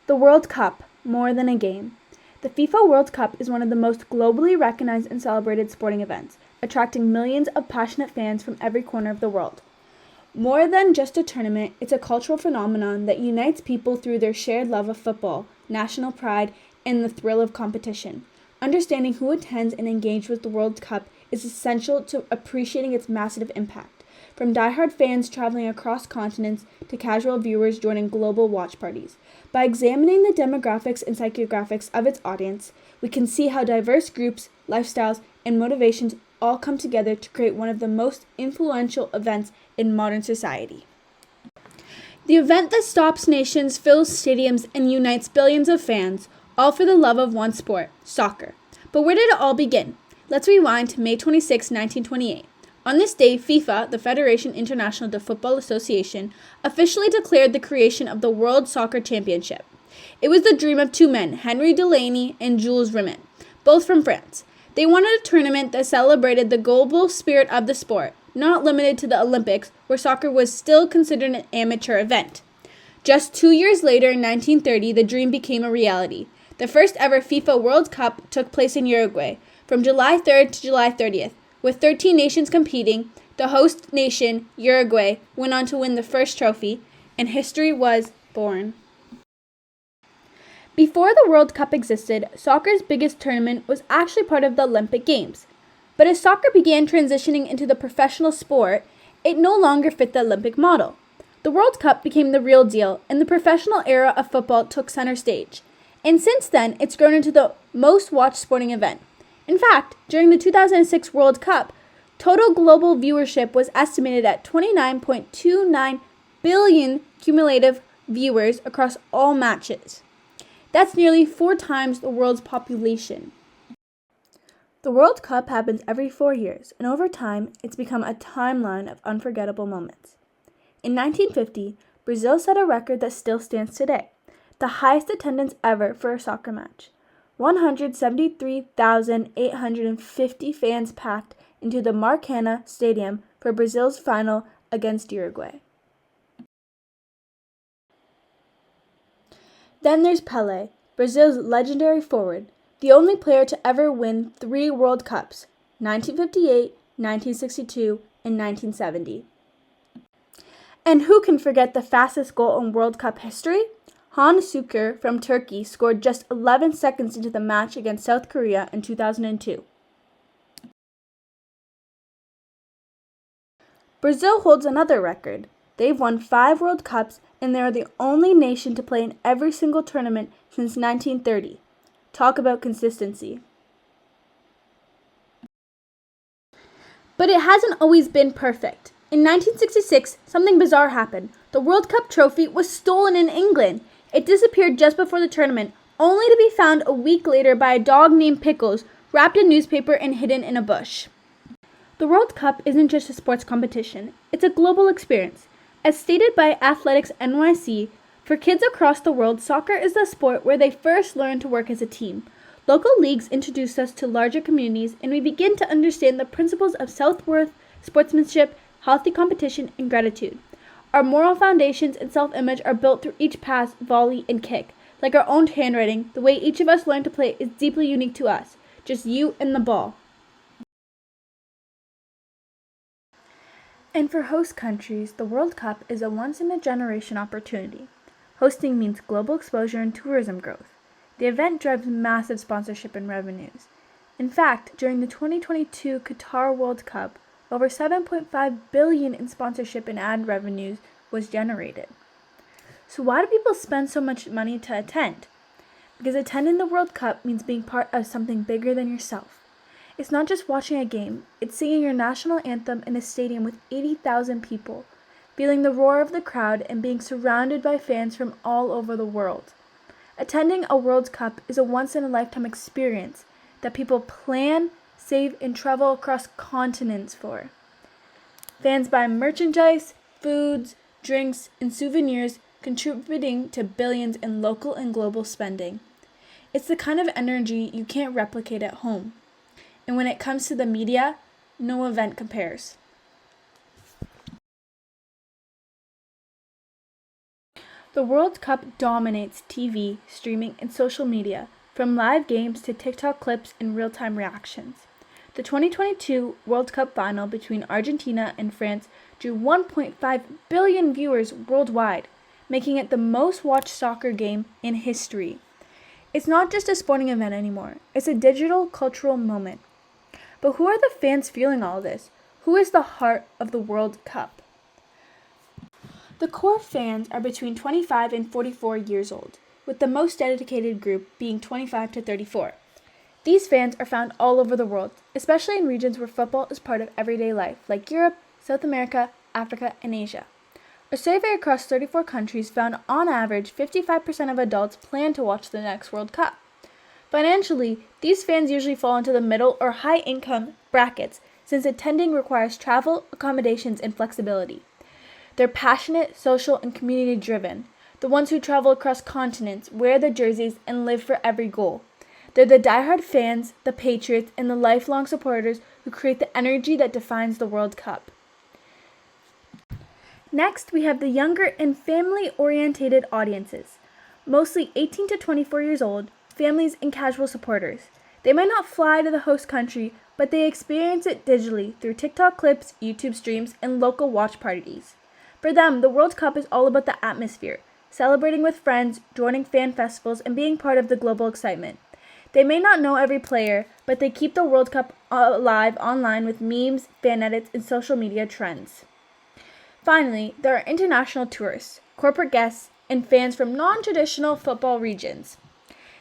The World Cup, more than a game. The FIFA World Cup is one of the most globally recognized and celebrated sporting events, attracting millions of passionate fans from every corner of the world. More than just a tournament, it's a cultural phenomenon that unites people through their shared love of football, national pride, and the thrill of competition. Understanding who attends and engages with the World Cup is essential to appreciating its massive impact. From diehard fans traveling across continents to casual viewers joining global watch parties. By examining the demographics and psychographics of its audience, we can see how diverse groups, lifestyles, and motivations all come together to create one of the most influential events in modern society. The event that stops nations, fills stadiums, and unites billions of fans, all for the love of one sport, soccer. But where did it all begin? Let's rewind to May 26, 1928. On this day, FIFA, the Fédération Internationale de Football Association, officially declared the creation of the World Soccer Championship. It was the dream of two men, Henri Delaney and Jules Rimet, both from France. They wanted a tournament that celebrated the global spirit of the sport, not limited to the Olympics, where soccer was still considered an amateur event. Just 2 years later, in 1930, the dream became a reality. The first ever FIFA World Cup took place in Uruguay, from July 3rd to July 30th. With 13 nations competing, the host nation, Uruguay, went on to win the first trophy, and history was born. Before the World Cup existed, soccer's biggest tournament was actually part of the Olympic Games. But as soccer began transitioning into the professional sport, it no longer fit the Olympic model. The World Cup became the real deal, and the professional era of football took center stage. And since then, it's grown into the most watched sporting event. In fact, during the 2006 World Cup, total global viewership was estimated at 29.29 billion cumulative viewers across all matches. That's nearly 4 times the world's population. The World Cup happens every 4 years, and over time, it's become a timeline of unforgettable moments. In 1950, Brazil set a record that still stands today, the highest attendance ever for a soccer match. 173,850 fans packed into the Maracanã Stadium for Brazil's final against Uruguay. Then there's Pelé, Brazil's legendary forward, the only player to ever win 3 World Cups, 1958, 1962, and 1970. And who can forget the fastest goal in World Cup history? Han Şükür from Turkey scored just 11 seconds into the match against South Korea in 2002. Brazil holds another record. They've won 5 World Cups, and they are the only nation to play in every single tournament since 1930. Talk about consistency. But it hasn't always been perfect. In 1966, something bizarre happened. The World Cup trophy was stolen in England. It disappeared just before the tournament, only to be found a week later by a dog named Pickles, wrapped in newspaper and hidden in a bush. The World Cup isn't just a sports competition, it's a global experience. As stated by Athletics NYC, for kids across the world, soccer is the sport where they first learn to work as a team. Local leagues introduce us to larger communities, and we begin to understand the principles of self-worth, sportsmanship, healthy competition, and gratitude. Our moral foundations and self-image are built through each pass, volley, and kick. Like our own handwriting, the way each of us learn to play is deeply unique to us. Just you and the ball. And for host countries, the World Cup is a once-in-a-generation opportunity. Hosting means global exposure and tourism growth. The event drives massive sponsorship and revenues. In fact, during the 2022 Qatar World Cup, over $7.5 billion in sponsorship and ad revenues was generated. So why do people spend so much money to attend? Because attending the World Cup means being part of something bigger than yourself. It's not just watching a game, it's singing your national anthem in a stadium with 80,000 people, feeling the roar of the crowd and being surrounded by fans from all over the world. Attending a World Cup is a once-in-a-lifetime experience that people plan, save, and travel across continents for. Fans buy merchandise, foods, drinks, and souvenirs, contributing to billions in local and global spending. It's the kind of energy you can't replicate at home. And when it comes to the media, no event compares. The World Cup dominates TV, streaming, and social media, from live games to TikTok clips and real-time reactions. The 2022 World Cup final between Argentina and France drew 1.5 billion viewers worldwide, making it the most watched soccer game in history. It's not just a sporting event anymore, it's a digital cultural moment. But who are the fans feeling all this? Who is the heart of the World Cup? The core fans are between 25 and 44 years old, with the most dedicated group being 25 to 34. These fans are found all over the world, especially in regions where football is part of everyday life, like Europe, South America, Africa, and Asia. A survey across 34 countries found on average 55% of adults plan to watch the next World Cup. Financially, these fans usually fall into the middle or high income brackets since attending requires travel, accommodations, and flexibility. They're passionate, social, and community driven. The ones who travel across continents, wear the jerseys, and live for every goal. They're the diehard fans, the patriots, and the lifelong supporters who create the energy that defines the World Cup. Next, we have the younger and family-oriented audiences, mostly 18 to 24 years old, families and casual supporters. They might not fly to the host country, but they experience it digitally through TikTok clips, YouTube streams, and local watch parties. For them, the World Cup is all about the atmosphere, celebrating with friends, joining fan festivals, and being part of the global excitement. They may not know every player, but they keep the World Cup alive online with memes, fan edits, and social media trends. Finally, there are international tourists, corporate guests, and fans from non-traditional football regions.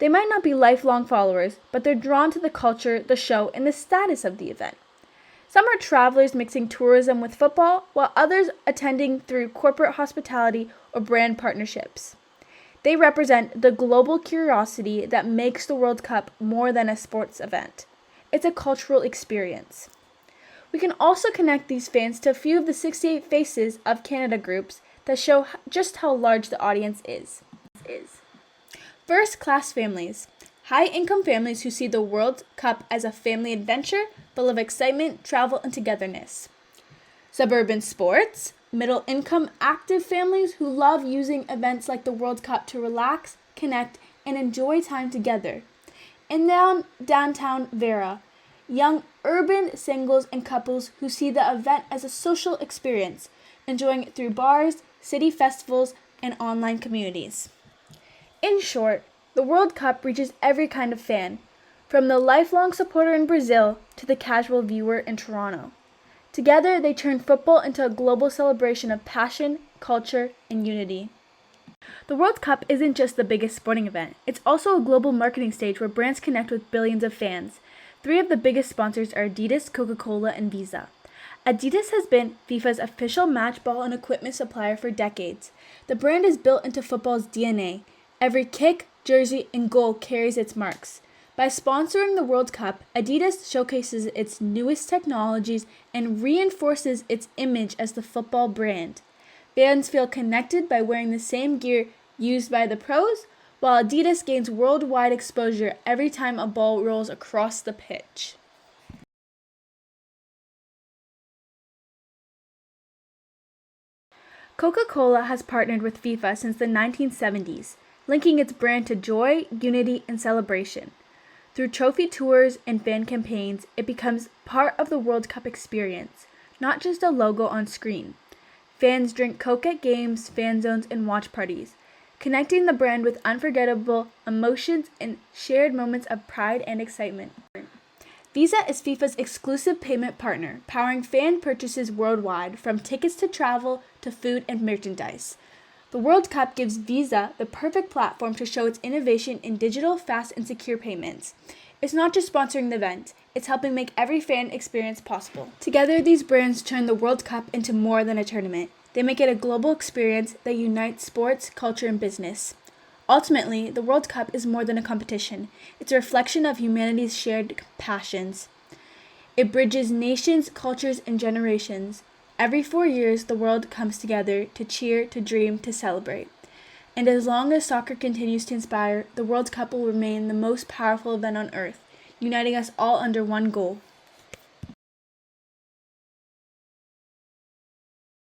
They might not be lifelong followers, but they're drawn to the culture, the show, and the status of the event. Some are travelers mixing tourism with football, while others attending through corporate hospitality or brand partnerships. They represent the global curiosity that makes the World Cup more than a sports event. It's a cultural experience. We can also connect these fans to a few of the 68 Faces of Canada groups that show just how large the audience is. First-class families. High-income families who see the World Cup as a family adventure full of excitement, travel, and togetherness. Suburban sports. Middle-income active families who love using events like the World Cup to relax, connect, and enjoy time together. And downtown Vera. Young urban singles and couples who see the event as a social experience, enjoying it through bars, city festivals, and online communities. In short, the World Cup reaches every kind of fan, from the lifelong supporter in Brazil to the casual viewer in Toronto. Together, they turn football into a global celebration of passion, culture, and unity. The World Cup isn't just the biggest sporting event, it's also a global marketing stage where brands connect with billions of fans. 3 of the biggest sponsors are Adidas, Coca-Cola, and Visa. Adidas has been FIFA's official match ball and equipment supplier for decades. The brand is built into football's DNA. Every kick, jersey, and goal carries its marks. By sponsoring the World Cup, Adidas showcases its newest technologies and reinforces its image as the football brand. Fans feel connected by wearing the same gear used by the pros, while Adidas gains worldwide exposure every time a ball rolls across the pitch. Coca-Cola has partnered with FIFA since the 1970s, linking its brand to joy, unity, and celebration. Through trophy tours and fan campaigns, it becomes part of the World Cup experience, not just a logo on screen. Fans drink Coke at games, fan zones, and watch parties, connecting the brand with unforgettable emotions and shared moments of pride and excitement. Visa is FIFA's exclusive payment partner, powering fan purchases worldwide, from tickets to travel to food and merchandise. The World Cup gives Visa the perfect platform to show its innovation in digital, fast, and secure payments. It's not just sponsoring the event, it's helping make every fan experience possible. Together, these brands turn the World Cup into more than a tournament. They make it a global experience that unites sports, culture, and business. Ultimately, the World Cup is more than a competition. It's a reflection of humanity's shared passions. It bridges nations, cultures, and generations. Every 4 years, the world comes together to cheer, to dream, to celebrate. And as long as soccer continues to inspire, the World Cup will remain the most powerful event on earth, uniting us all under one goal: